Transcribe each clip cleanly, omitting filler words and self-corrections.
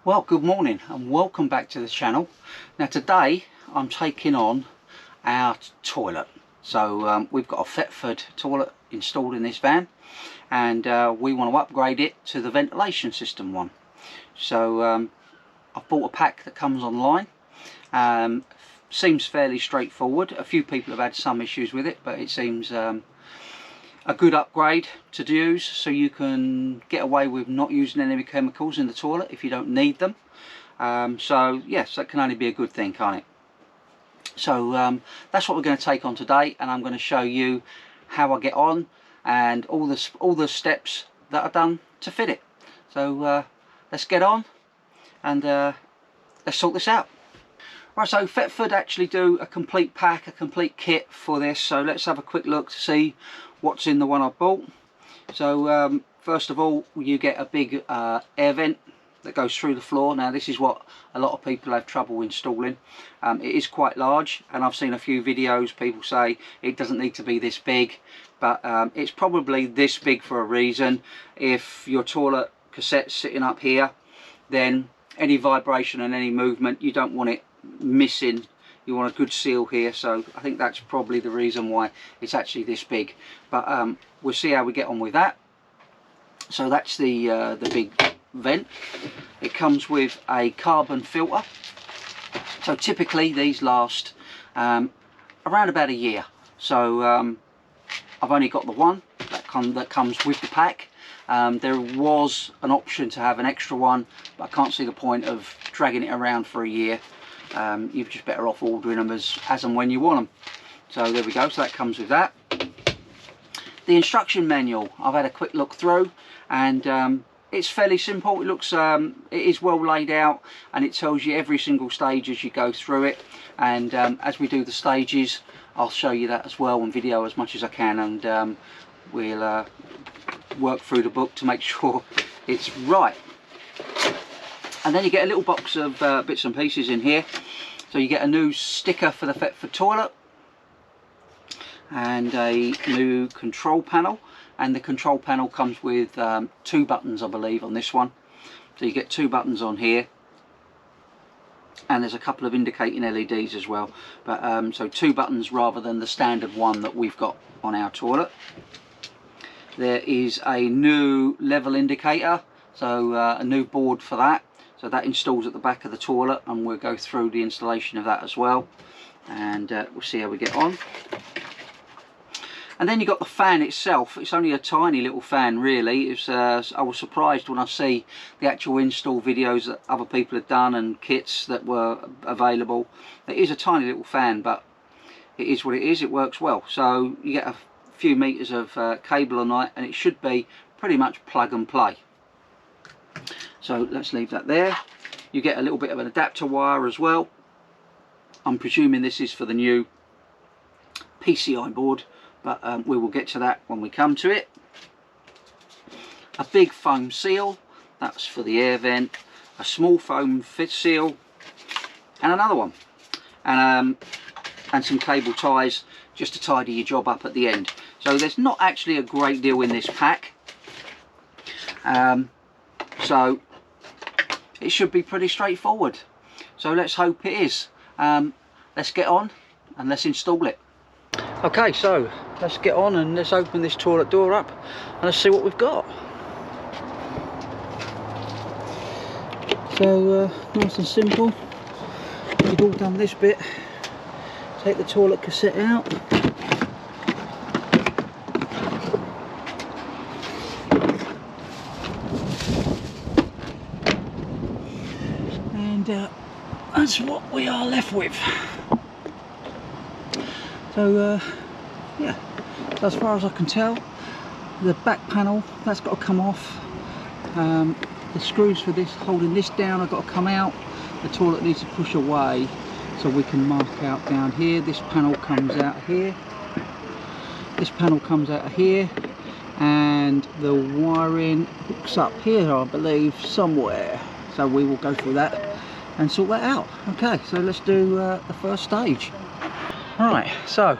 Well, good morning and welcome back to the channel. Now today I'm taking on our toilet. So we've got a Thetford toilet installed in this van, and we want to upgrade it to the ventilation system one. So I've bought a pack that comes online. Seems fairly straightforward. A few people have had some issues with it, but it seems a good upgrade to use, so you can get away with not using any chemicals in the toilet if you don't need them. So yes, that can only be a good thing, can't it? So that's what we're going to take on today, and I'm going to show you how I get on and all the steps that are done to fit it. So let's get on and let's sort this out. Right, so Thetford actually do a complete pack, a complete kit for this, so let's have a quick look to see what's in the one I bought. So first of all, you get a big air vent that goes through the floor. Now this is what a lot of people have trouble installing. It is quite large, and I've seen a few videos, people say it doesn't need to be this big, but it's probably this big for a reason. If your toilet cassette's sitting up here, then any vibration and any movement, you don't want it missing. You want a good seal here, so I think that's probably the reason why it's actually this big. But we'll see how we get on with that. So that's the big vent. It comes with a carbon filter. So typically these last around about a year. So I've only got the one that comes with the pack. There was an option to have an extra one, but I can't see the point of dragging it around for a year. You're just better off ordering them as and when you want them. So there we go, so that comes with that. The instruction manual, I've had a quick look through, and it's fairly simple. It looks, it is well laid out, and it tells you every single stage as you go through it. And as we do the stages, I'll show you that as well on video as much as I can, and we'll work through the book to make sure it's right. And then you get a little box of bits and pieces in here. So you get a new sticker for the Thetford toilet, and a new control panel. And the control panel comes with 2 buttons, I believe, on this one. So you get 2 buttons on here, and there's a couple of indicating LEDs as well. But so 2 buttons rather than the standard one that we've got on our toilet. There is a new level indicator, so a new board for that. So that installs at the back of the toilet, and we'll go through the installation of that as well, and we'll see how we get on. And then you've got the fan itself. It's only a tiny little fan really. It's, I was surprised when I see the actual install videos that other people had done and kits that were available. It is a tiny little fan, but it is what it is. It works well. So you get a few meters of cable on it, and it should be pretty much plug and play. So let's leave that there. You get a little bit of an adapter wire as well. I'm presuming this is for the new PCI board, but we will get to that when we come to it. A big foam seal, that's for the air vent. A small foam fit seal, and another one. And some cable ties just to tidy your job up at the end. So there's not actually a great deal in this pack. So it should be pretty straightforward. So let's hope it is. Let's get on and let's install it. Okay, so let's get on and let's open this toilet door up and let's see what we've got. So nice and simple. We've all done this bit. Take the toilet cassette out. That's what we are left with. So yeah, as far as I can tell, the back panel, that's got to come off. The screws for this holding this down have got to come out. The toilet needs to push away so we can mark out down here. This panel comes out here, this panel comes out of here, and the wiring hooks up here, I believe, somewhere. So we will go through that and sort that out. Okay, so let's do the first stage. Right, so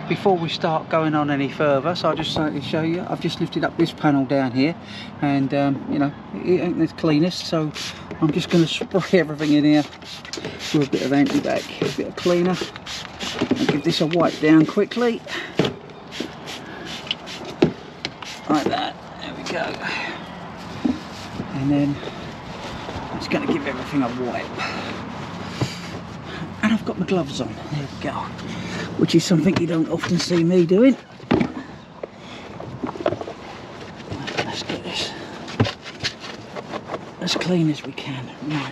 before we start going on any further, so I'll just show you, I've just lifted up this panel down here, and you know, it ain't the cleanest, so I'm just going to spray everything in here with a bit of anti-bac, a bit of cleaner, and give this a wipe down quickly, like that. There we go. And then I'm just going to give everything a wipe. And I've got my gloves on. There we go. Which is something you don't often see me doing. Let's get this as clean as we can. Right.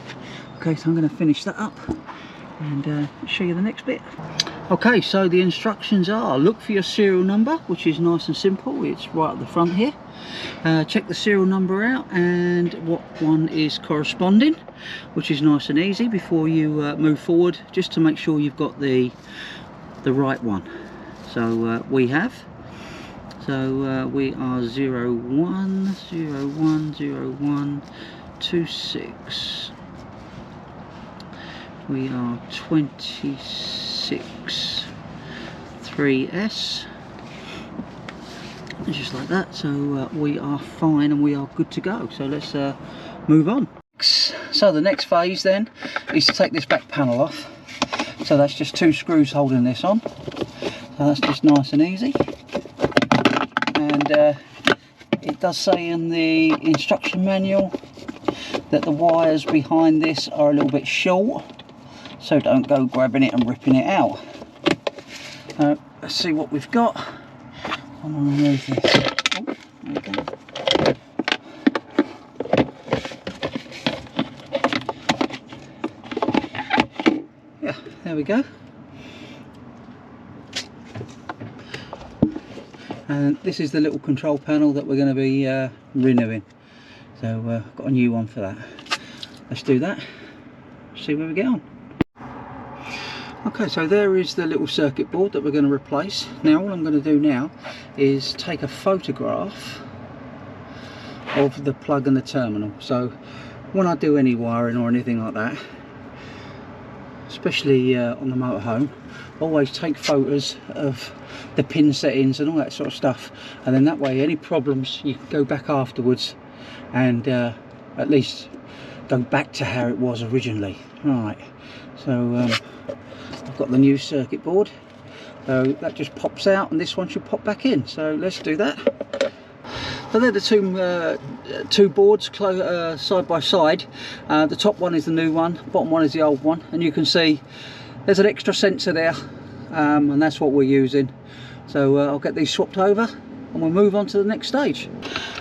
Okay, so I'm going to finish that up and show you the next bit. Okay, so the instructions are: look for your serial number, which is nice and simple. It's right at the front here. Check the serial number out and what one is corresponding, which is nice and easy before you move forward, just to make sure you've got the right one. So we have. So we are 01010126. We are 26 3S. Just like that. So we are fine and we are good to go. So let's move on. So the next phase then is to take this back panel off. So that's just 2 screws holding this on. So that's just nice and easy. And it does say in the instruction manual that the wires behind this are a little bit short, so don't go grabbing it and ripping it out. Let's see what we've got. I'm going to remove this. Oh, there we go. Yeah, there we go. And this is the little control panel that we're going to be renewing. So I've got a new one for that. Let's do that. See where we get on. Okay, so there is the little circuit board that we're going to replace. Now all I'm going to do now is take a photograph of the plug and the terminal. So when I do any wiring or anything like that, especially on the motorhome, always take photos of the pin settings and all that sort of stuff, and then that way any problems you can go back afterwards and at least go back to how it was originally. Right, so I've got the new circuit board, so that just pops out and this one should pop back in. So let's do that. So they're the two boards side by side. The top one is the new one, bottom one is the old one, and you can see there's an extra sensor there, and that's what we're using. So I'll get these swapped over and we'll move on to the next stage.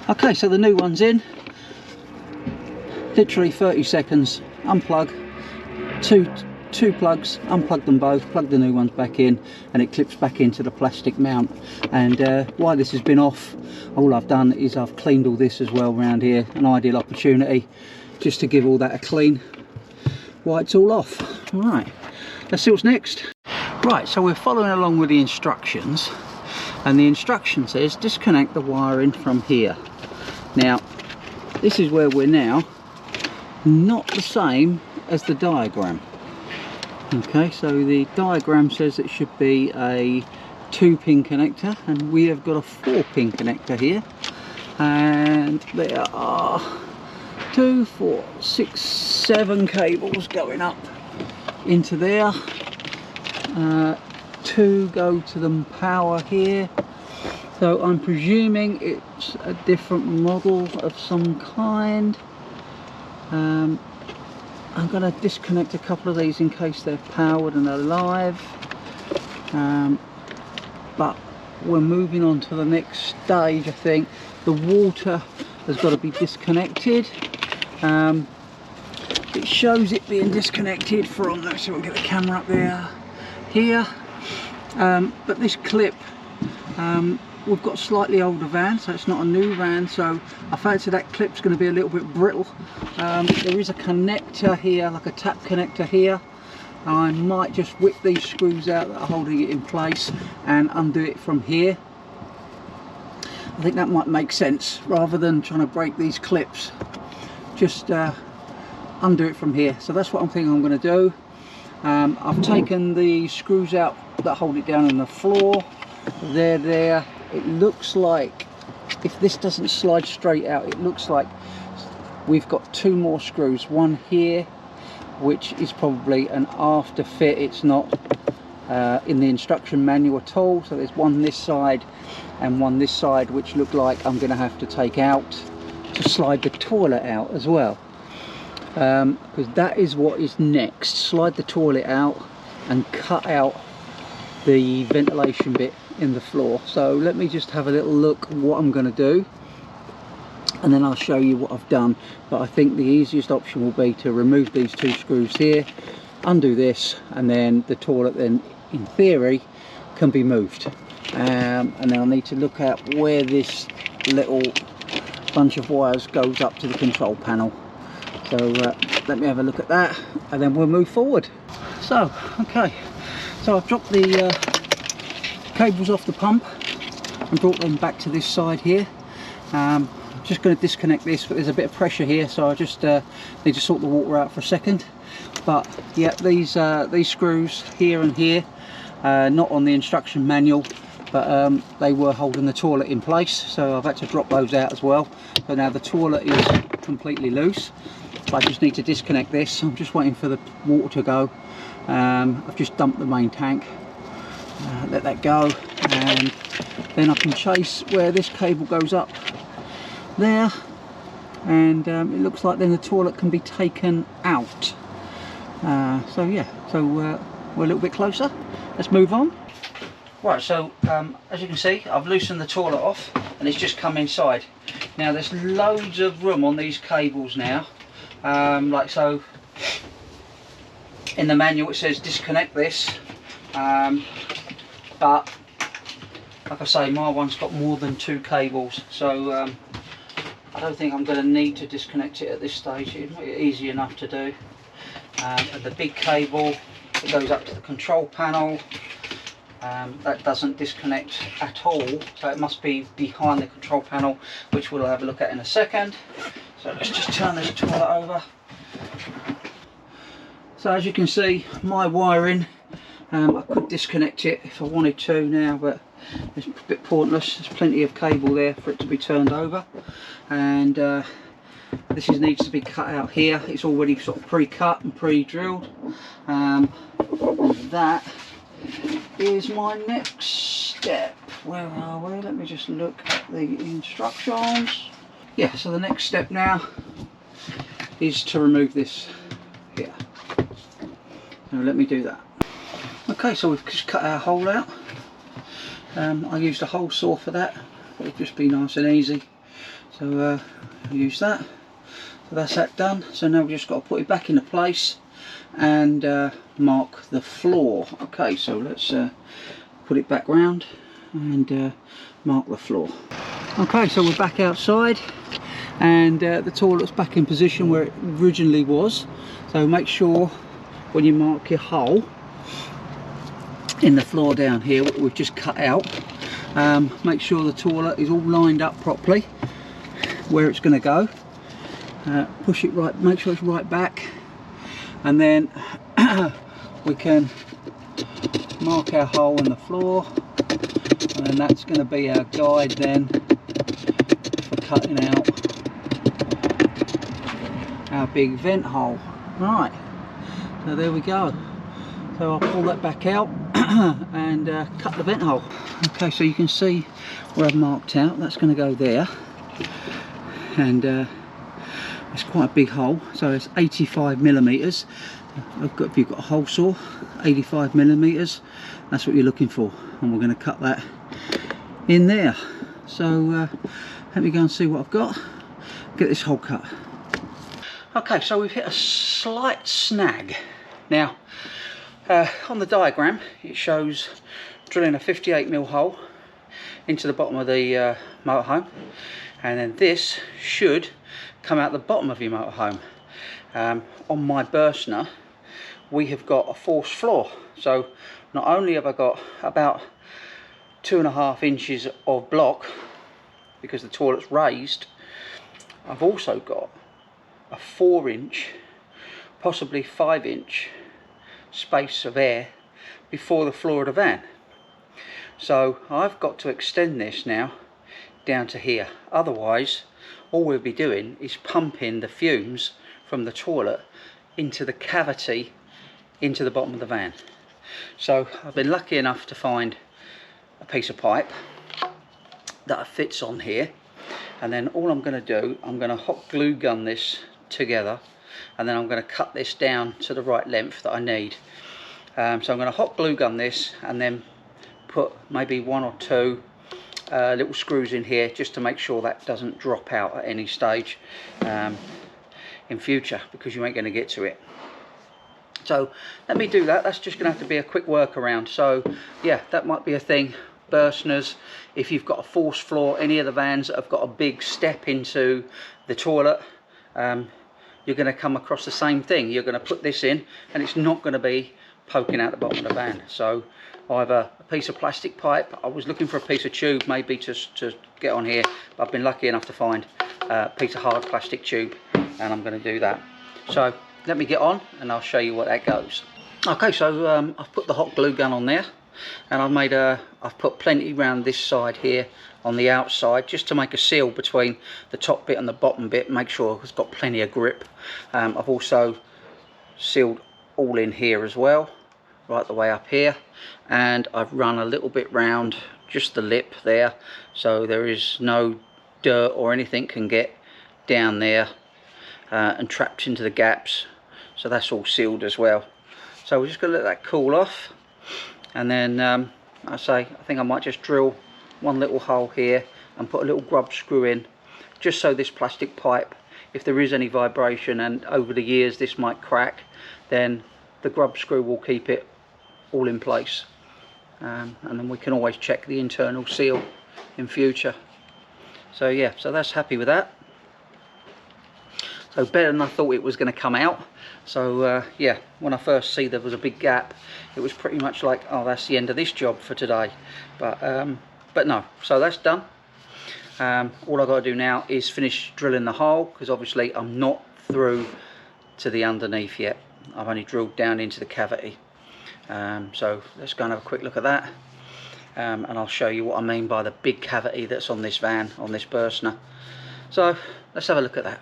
Okay, so the new one's in. Literally 30 seconds. Unplug, two plugs, unplug them both, plug the new ones back in, and it clips back into the plastic mount. And while this has been off, all I've done is I've cleaned all this as well around here. An ideal opportunity just to give all that a clean while it's all off. All right, let's see what's next. Right, so we're following along with the instructions, and the instruction says disconnect the wiring from here. Now this is where we're now, not the same as the diagram. Okay, so the diagram says it should be a 2-pin connector, and we have got a 4-pin connector here, and there are 2, 4, 6, 7 cables going up into there. 2 go to the power here, so I'm presuming it's a different model of some kind. I'm going to disconnect a couple of these in case they're powered and alive, but we're moving on to the next stage. I think the water has got to be disconnected. It shows it being disconnected from, let's see if we can get the camera up there, here, but this clip, we've got a slightly older van, so it's not a new van, so I fancy that clip's going to be a little bit brittle. There is a connector here, like a tap connector here. I might just whip these screws out that are holding it in place and undo it from here. I think that might make sense, rather than trying to break these clips. Just undo it from here. So that's what I'm thinking I'm going to do. I've taken the screws out that hold it down on the floor. there. It looks like, if this doesn't slide straight out, it looks like we've got 2 more screws, one here which is probably an after fit. It's not in the instruction manual at all. So there's one this side and one this side, which look like I'm going to have to take out to slide the toilet out as well, because that is what is next. Slide the toilet out and cut out the ventilation bit in the floor. So let me just have a little look what I'm going to do, and then I'll show you what I've done. But I think the easiest option will be to remove these 2 screws here, undo this, and then the toilet then in theory can be moved. And then I'll need to look at where this little bunch of wires goes up to the control panel. So let me have a look at that, and then we'll move forward. So okay, so I've dropped the cables off the pump and brought them back to this side here. Just going to disconnect this, but there's a bit of pressure here, so I just need to sort the water out for a second. But yeah, these screws here and here, not on the instruction manual, but they were holding the toilet in place, so I've had to drop those out as well. So now the toilet is completely loose. I just need to disconnect this. I'm just waiting for the water to go. I've just dumped the main tank, let that go, and then I can chase where this cable goes up there, and it looks like then the toilet can be taken out. So yeah, so we're a little bit closer. Let's move on. Right, so as you can see, I've loosened the toilet off and it's just come inside. Now there's loads of room on these cables now, like so. In the manual it says disconnect this, but like I say, my one's got more than 2 cables, so I don't think I'm going to need to disconnect it at this stage. It's easy enough to do. And the big cable, it goes up to the control panel. That doesn't disconnect at all, so it must be behind the control panel, which we'll have a look at in a second. So let's just turn this toilet over. So as you can see, my wiring, I could disconnect it if I wanted to now, but it's a bit pointless. There's plenty of cable there for it to be turned over, and this needs to be cut out here. It's already sort of pre-cut and pre-drilled. That is my next step. Where are we? Let me just look at the instructions. Yeah, so the next step now is to remove this here. So let me do that. Okay, so we've just cut our hole out. I used a hole saw for that. It'll just be nice and easy. So I use that. So that's that done. So now we've just got to put it back into place and mark the floor. Okay, so let's put it back round and mark the floor. Okay, so we're back outside, and the toilet's back in position where it originally was. So make sure when you mark your hole in the floor down here, what we've just cut out, make sure the toilet is all lined up properly where it's going to go. Push it right, make sure it's right back, and then we can mark our hole in the floor, and then that's going to be our guide then for cutting out our big vent hole. Right, so there we go. So I'll pull that back out and cut the vent hole. Okay, so you can see where I've marked out. That's going to go there, and it's quite a big hole. So it's 85mm. If you've got a hole saw, 85mm. That's what you're looking for, and we're going to cut that in there. So let me go and see what I've got. Get this hole cut. Okay, so we've hit a slight snag. Now, on the diagram, it shows drilling a 58mm hole into the bottom of the motorhome, and then this should come out the bottom of your motorhome. On my Burstner, we have got a forced floor, so not only have I got about 2.5 inches of block because the toilet's raised, I've also got a 4-inch, possibly 5-inch space of air before the floor of the van. So I've got to extend this now down to here, otherwise all we'll be doing is pumping the fumes from the toilet into the cavity into the bottom of the van. So I've been lucky enough to find a piece of pipe that fits on here, and then all I'm going to do, I'm going to hot glue gun this together, and then I'm going to cut this down to the right length that I need. So I'm going to hot glue gun this and then put maybe 1 or 2 little screws in here just to make sure that doesn't drop out at any stage in future, because you ain't going to get to it. So let me do that. That's just going to have to be a quick workaround. So yeah, that might be a thing. Burstners, if you've got a force floor, any of the vans that have got a big step into the toilet, you're going to come across the same thing. You're going to put this in and it's not going to be poking out the bottom of the van. So either a piece of plastic pipe, I was looking for a piece of tube maybe to get on here, but I've been lucky enough to find a piece of hard plastic tube, and I'm going to do that. So let me get on and I'll show you what that goes. Okay, so I've put the hot glue gun on there, and I've put plenty around this side here on the outside just to make a seal between the top bit and the bottom bit, make sure it's got plenty of grip. I've also sealed all in here as well, right the way up here, and I've run a little bit round just the lip there, so there is no dirt or anything can get down there and trapped into the gaps. So that's all sealed as well. So we're just going to let that cool off, and then I think I might just drill one little hole here and put a little grub screw in, just so this plastic pipe, if there is any vibration and over the years this might crack, then the grub screw will keep it all in place, and then we can always check the internal seal in future. So yeah, so that's happy with that. So better than I thought it was going to come out. So yeah, when I first see there was a big gap, it was pretty much like, oh, that's the end of this job for today. But no, so that's done. All I've got to do now is finish drilling the hole, because obviously I'm not through to the underneath yet. I've only drilled down into the cavity. So let's go and have a quick look at that, and I'll show you what I mean by the big cavity that's on this van, on this Burstner. So let's have a look at that.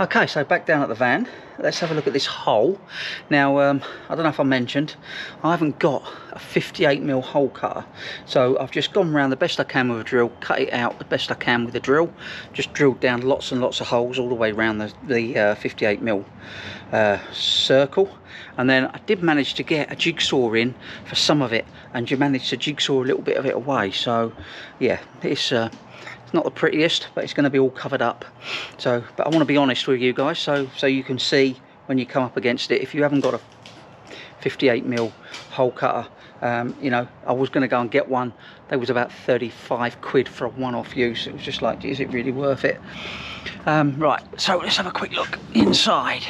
Okay, so back down at the van, let's have a look at this hole. Now, I don't know if I mentioned, I haven't got a 58mm hole cutter, so I've just gone around the best I can with a drill, cut it out the best I can with a drill, just drilled down lots and lots of holes all the way around the 58mm circle, and then I did manage to get a jigsaw in for some of it, and you managed to jigsaw a little bit of it away. So yeah, it's not the prettiest, but it's going to be all covered up. So, but I want to be honest with you guys, so you can see when you come up against it. If you haven't got a 58mm hole cutter, you know, I was going to go and get one. They was about 35 quid for a one-off use. It was just like, is it really worth it? Right, so let's have a quick look inside.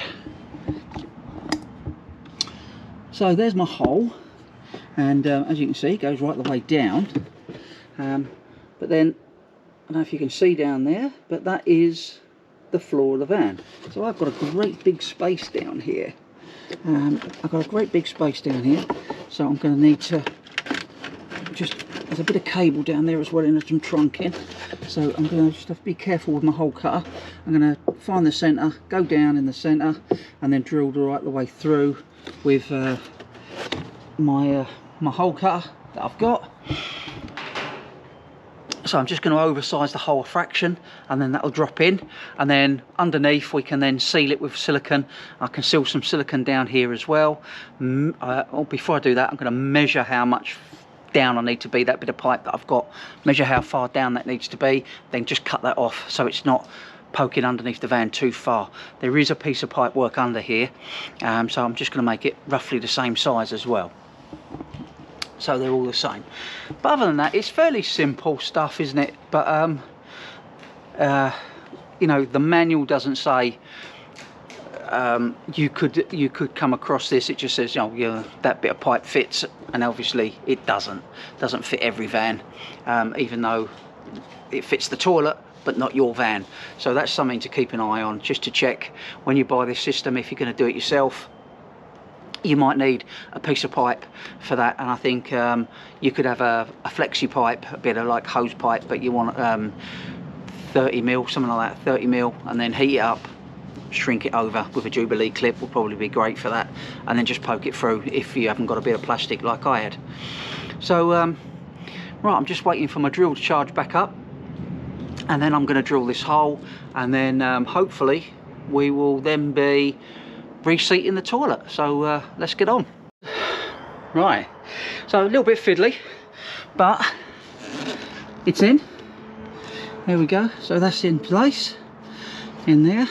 So there's my hole, and as you can see, it goes right the way down. But then, I don't know if you can see down there, but that is the floor of the van. So I've got a great big space down here. I've got a great big space down here, so I'm going to need to there's a bit of cable down there as well in some trunking, so I'm going to just have to be careful with my hole cutter. I'm going to find the centre, go down in the centre, and then drill right the way through with my hole cutter that I've got. So I'm just going to oversize the hole a fraction, and then that'll drop in, and then underneath we can then seal it with silicone. I can seal some silicone down here as well. Before I do that, I'm going to measure how much down I need to be, that bit of pipe that I've got, measure how far down that needs to be, then just cut that off so it's not poking underneath the van too far. There is a piece of pipe work under here, so I'm just going to make it roughly the same size as well, so they're all the same. But other than that, it's fairly simple stuff, isn't it? But you know, the manual doesn't say you could come across this. It just says, oh yeah, that bit of pipe fits, and obviously it doesn't fit every van, even though it fits the toilet but not your van. So that's something to keep an eye on, just to check when you buy this system, if you're going to do it yourself, you might need a piece of pipe for that, and I think you could have a flexi pipe, a bit of like hose pipe, but you want 30 mil, something like that, 30 mil, and then heat it up, shrink it over with a Jubilee clip will probably be great for that, and then just poke it through if you haven't got a bit of plastic like I had. So right, I'm just waiting for my drill to charge back up, and then I'm going to drill this hole, and then hopefully we will then be reseating the toilet. So let's get on. Right, so a little bit fiddly, but it's in. There we go. So that's in place in there,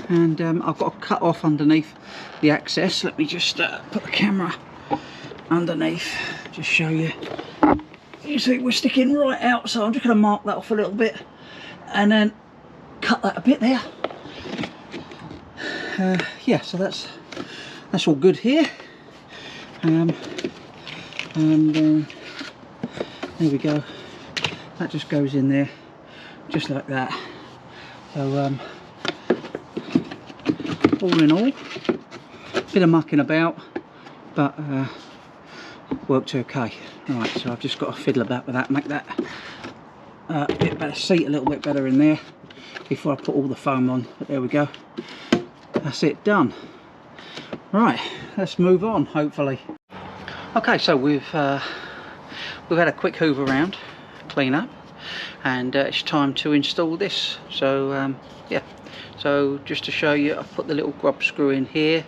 and I've got to cut off underneath the access. Let me just put the camera underneath, just show you. You see we're sticking right out, so I'm just going to mark that off a little bit and then cut that a bit there. Yeah, so that's all good here, and there we go. That just goes in there just like that. So all in all, bit of mucking about, but worked okay. Right, so I've just got to fiddle about with that, make that a bit better, seat a little bit better in there before I put all the foam on. But there we go, that's it done. Right, let's move on, hopefully. Okay, so we've had a quick hoover around, clean up, and it's time to install this. So yeah, so just to show you, I've put the little grub screw in here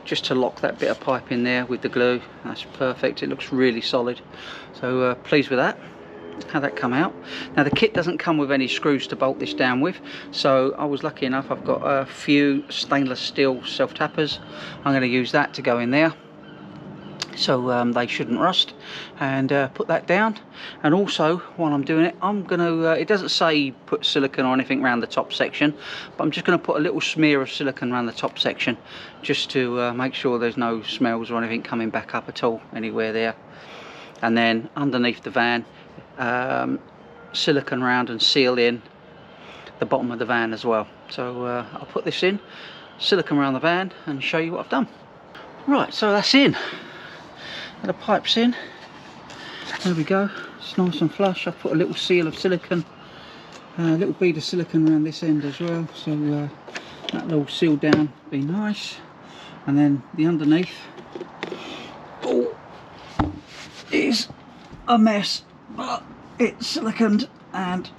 just to lock that bit of pipe in there with the glue. That's perfect, it looks really solid. So pleased with that, how that come out. Now the kit doesn't come with any screws to bolt this down with, so I was lucky enough, I've got a few stainless steel self tappers. I'm going to use that to go in there, so they shouldn't rust, and put that down. And also while I'm doing it, I'm going to it doesn't say put silicone or anything around the top section, but I'm just going to put a little smear of silicone around the top section just to make sure there's no smells or anything coming back up at all anywhere there. And then underneath the van, silicone round and seal in the bottom of the van as well. So I'll put this in, silicone around the van, and show you what I've done. Right, so that's in. The pipe's in. There we go. It's nice and flush. I've put a little seal of silicone, a little bead of silicone around this end as well, so that'll all seal down, be nice. And then the underneath, oh, is a mess, but it's siliconed and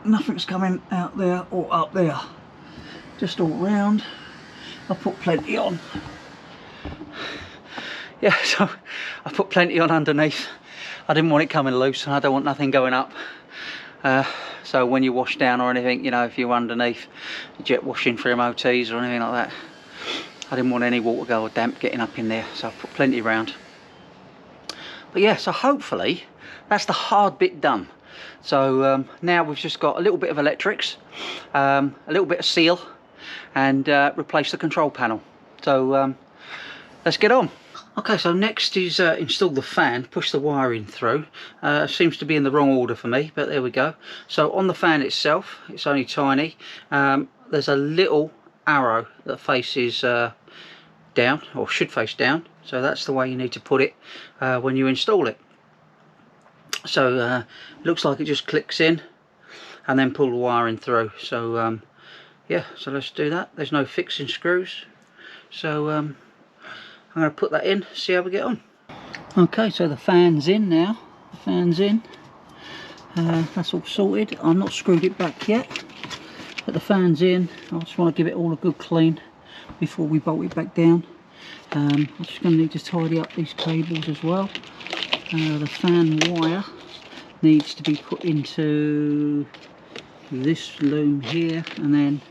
nothing's coming out there or up there, just all round. I'll put plenty on. Yeah, so I put plenty on underneath. I didn't want it coming loose, and I don't want nothing going up. So when you wash down or anything, you know, if you're underneath jet washing for MOTs or anything like that, I didn't want any water go or damp getting up in there, so I put plenty around. But yeah, so hopefully that's the hard bit done. So now we've just got a little bit of electrics, a little bit of seal, and replace the control panel. So let's get on. Okay, so next is install the fan, push the wiring through. Seems to be in the wrong order for me, but there we go. So on the fan itself, it's only tiny. There's a little arrow that faces down, or should face down. So that's the way you need to put it when you install it. So looks like it just clicks in and then pull the wiring through. So yeah, so let's do that. There's no fixing screws, so I'm going to put that in, see how we get on. Okay, so the fan's in now. The fan's in. That's all sorted. I'm not screwed it back yet, but the fan's in. I just want to give it all a good clean before we bolt it back down. I'm just going to need to tidy up these cables as well. The fan wire needs to be put into this loom here, and then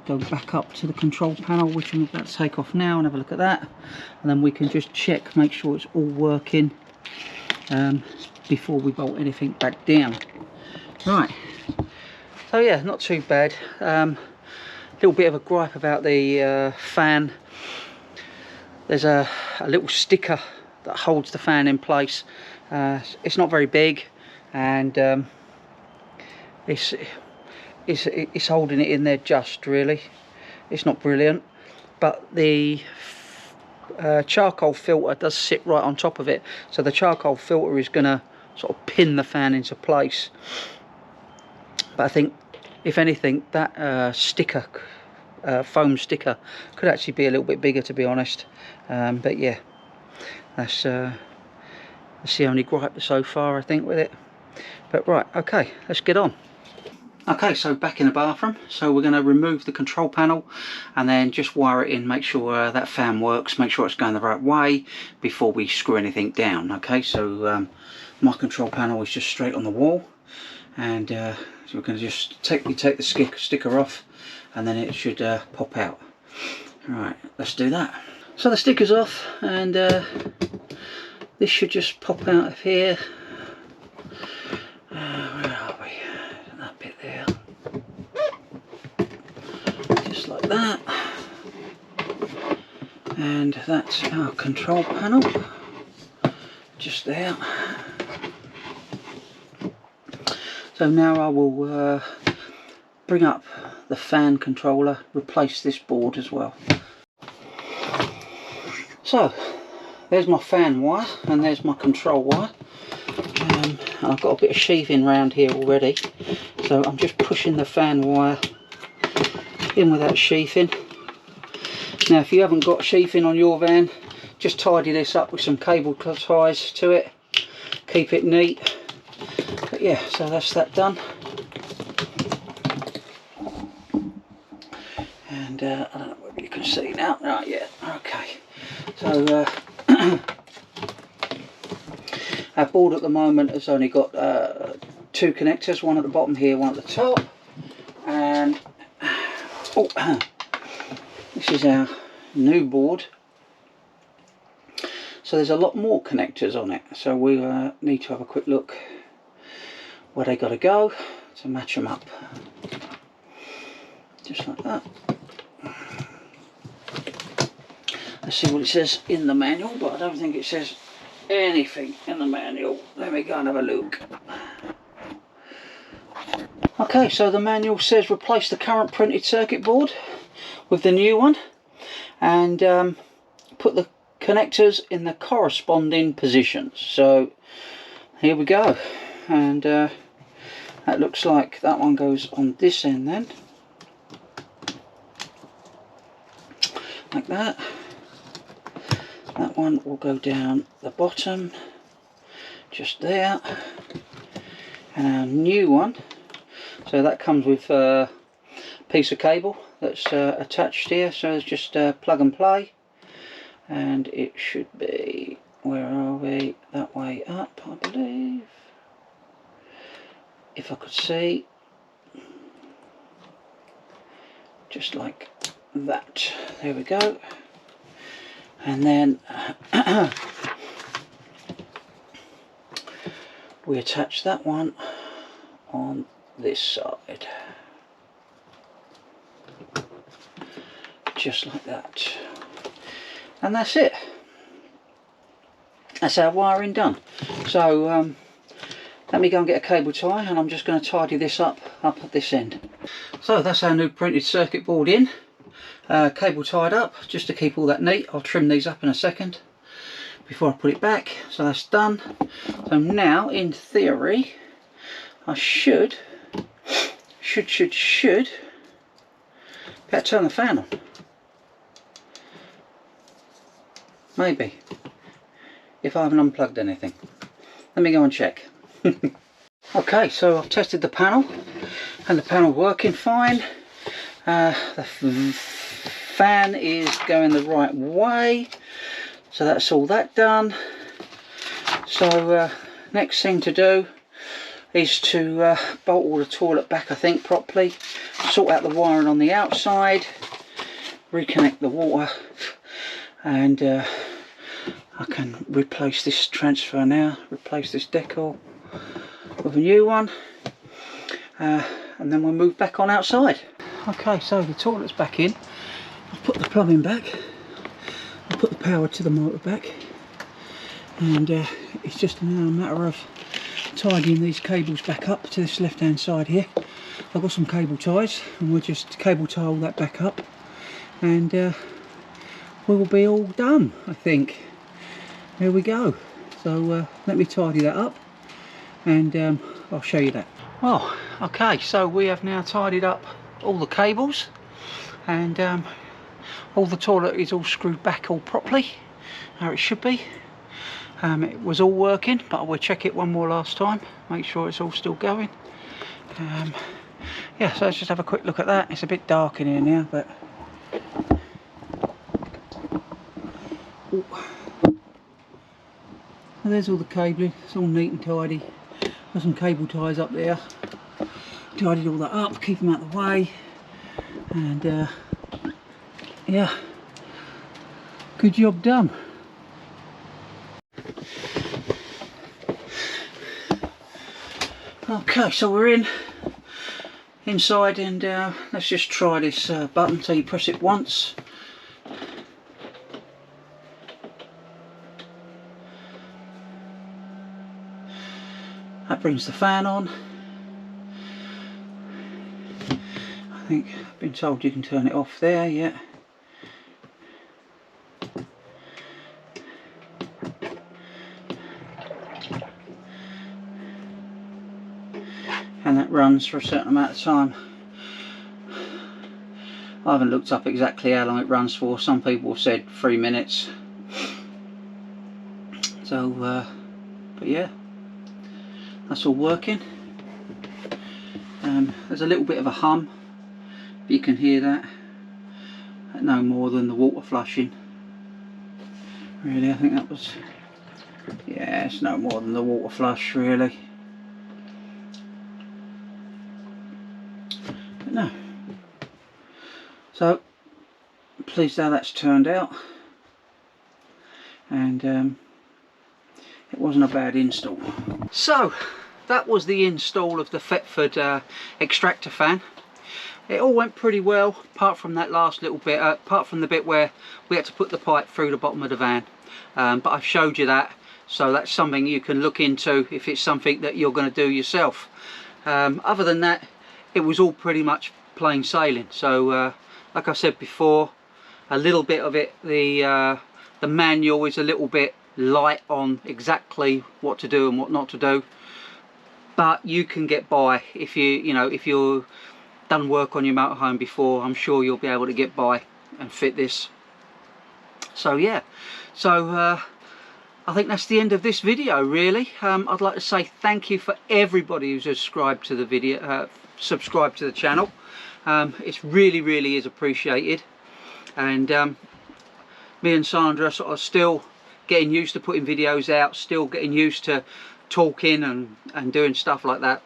go back up to the control panel, which I'm about to take off now and have a look at that, and then we can just check, make sure it's all working before we bolt anything back down. Right, so yeah, not too bad. Little bit of a gripe about the fan. There's a little sticker that holds the fan in place. It's not very big, and it's holding it in there just really. It's not brilliant, but the charcoal filter does sit right on top of it, so the charcoal filter is going to sort of pin the fan into place. But I think, if anything, that sticker, foam sticker, could actually be a little bit bigger, to be honest. But yeah, that's the only gripe so far, I think, with it. But right, okay, let's get on. Okay, so back in the bathroom, so we're going to remove the control panel and then just wire it in, make sure that fan works, make sure it's going the right way before we screw anything down. Okay, so my control panel is just straight on the wall, and so we're going to just take the sticker off, and then it should pop out. Alright, let's do that. So the sticker's off, and this should just pop out of here. Where are we? That bit there. Just like that. And that's our control panel. Just there. So now I will bring up the fan controller, replace this board as well. So there's my fan wire and there's my control wire. And I've got a bit of sheathing around here already, so I'm just pushing the fan wire in with that sheathing. Now if you haven't got sheathing on your van, just tidy this up with some cable ties to it, keep it neat. But yeah, so that's that done. And I don't know whether you can see now. Right, yeah, okay. So our board at the moment has only got 2 connectors, one at the bottom here, one at the top, and this is our new board. So there's a lot more connectors on it, so we need to have a quick look where they got to go to match them up, just like that. Let's see what it says in the manual, but I don't think it says anything in the manual. Let me go and have a look. Okay, so the manual says replace the current printed circuit board with the new one, and put the connectors in the corresponding positions. So here we go, and that looks like that one goes on this end then, like that. That one will go down the bottom, just there. And our new one, so that comes with a piece of cable that's attached here, so it's just plug and play. And it should be, where are we? That way up, I believe. If I could see. Just like that. There we go. And then we attach that one on this side, just like that, and that's it. That's our wiring done. So let me go and get a cable tie, and I'm just going to tidy this up at this end. So that's our new printed circuit board in. Cable tied up, just to keep all that neat. I'll trim these up in a second before I put it back. So that's done. So now, in theory, I should be able to turn the fan on. Maybe, if I haven't unplugged anything. Let me go and check. Okay, so I've tested the panel, and the panel working fine. The fan is going the right way, so that's all that done. So next thing to do is to bolt all the toilet back, I think, properly, sort out the wiring on the outside, reconnect the water, and I can replace this transfer now, replace this decal with a new one, and then we'll move back on outside. Okay, so the toilet's back in. I've put the plumbing back, I've put the power to the motor back, and it's just now a matter of tidying these cables back up to this left hand side here. I've got some cable ties, and we'll just cable tie all that back up, and we'll be all done, I think. Here we go. So let me tidy that up, and I'll show you that. Well, okay, so we have now tidied up all the cables, and all the toilet is all screwed back all properly, how it should be. It was all working, but we'll check it one more last time, make sure it's all still going. Yeah, so let's just have a quick look at that. It's a bit dark in here now, but ooh. And there's all the cabling, it's all neat and tidy. Got some cable ties up there, tidied all that up, keep them out of the way, and yeah, good job done. Okay, so we're inside, and let's just try this button. So you press it once, that brings the fan on. I think I've been told you can turn it off there, yeah. And that runs for a certain amount of time. I haven't looked up exactly how long it runs for. Some people have said 3 minutes. So, but yeah, that's all working. There's a little bit of a hum, but you can hear that. No more than the water flushing. Really, I think that was, yeah, it's no more than the water flush, really. But no. So, pleased how that's turned out. And it wasn't a bad install. So, that was the install of the Thetford extractor fan. It all went pretty well, apart from that last little bit, apart from the bit where we had to put the pipe through the bottom of the van. But I've showed you that, so that's something you can look into if it's something that you're going to do yourself. Other than that, it was all pretty much plain sailing. So like I said before, a little bit of it, the manual is a little bit light on exactly what to do and what not to do, but you can get by if if you've done work on your motorhome before. I'm sure you'll be able to get by and fit this. So yeah, so I think that's the end of this video, really. I'd like to say thank you for everybody who's subscribed to the video, subscribed to the channel. It's really is appreciated, and me and Sandra sort of still getting used to putting videos out, still getting used to talking and doing stuff like that.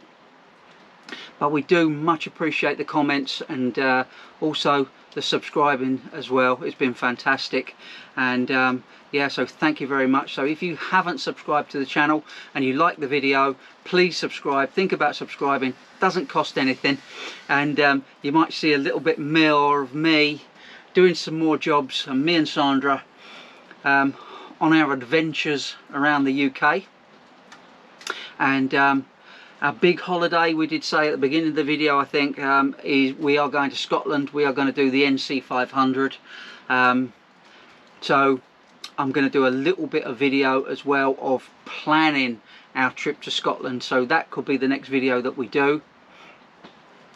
But we do much appreciate the comments, and also the subscribing as well. It's been fantastic, and yeah, so thank you very much. So if you haven't subscribed to the channel and you like the video, please subscribe. Think about subscribing, doesn't cost anything, and you might see a little bit more of me doing some more jobs, and me and Sandra on our adventures around the UK. And our big holiday, we did say at the beginning of the video, I think, is we are going to Scotland. We are going to do the NC 500. So I'm going to do a little bit of video as well of planning our trip to Scotland. So that could be the next video that we do.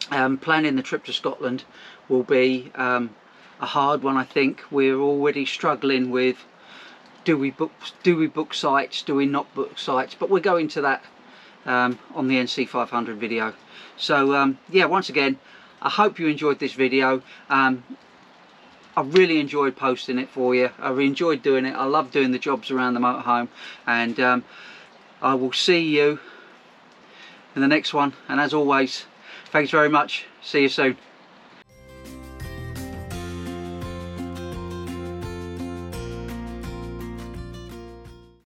Planning the trip to Scotland will be a hard one, I think. We're already struggling with, do we book sites, do we not book sites? But we'll go into that on the NC 500 video. So yeah, once again, I hope you enjoyed this video. I really enjoyed posting it for you. I really enjoyed doing it. I love doing the jobs around the motorhome, and I will see you in the next one. And as always, thanks very much. See you soon.